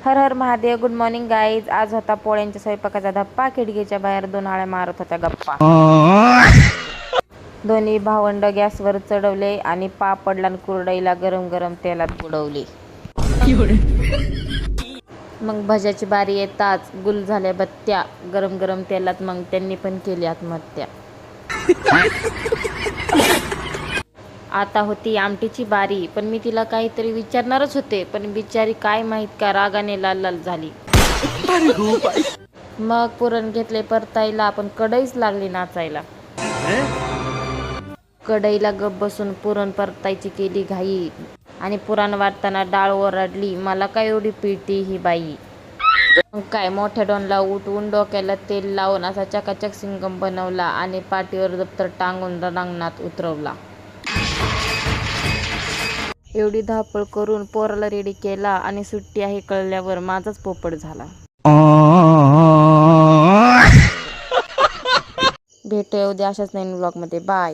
हर हर Mahadev. Good morning guys. आज होता पोळ्यांच्या स्वयंपाकाचा धप्पा. खिडकीच्या बाहेर 2 आळ्या मारत होत्या गप्पा. दोन्ही भावंड गॅसवर चढवले आणि पापडला आणि कुरडईला गरम गरम तेलात बुडवले. मग भज्याची बारी येताच गुल झाल्या बत्त्या. गरम गरम तेलात मग त्यांनी पण केली आत्महत्या. आता होती आमटीची बारी, पण मी तिला काहीतरी विचारणारच होते, पण बिचारी काय माहीत का रागाने लाल लाल झाली. मग पुरण घेतले परतायला, पण कढईच लागली नाचायला. कढईला गप बसून पुरण परतायची केली घाई आणि पुरण वाटताना डाळ ओरडली, मला काय एवढी पिळती ही बाई. मग काय मोठ्या डोनला उठवून डोक्याला तेल लावून असा चकाचक सिंगम बनवला आणि पाठीवर दप्तर टांगून रणांगणात उतरवला. एवढी धावपळ करून पोराला रेडी केला आणि सुट्टी आहे कळल्यावर माझाच पोपट झाला. भेटूया उद्या अशाच नवीन ब्लॉगमध्ये. बाय.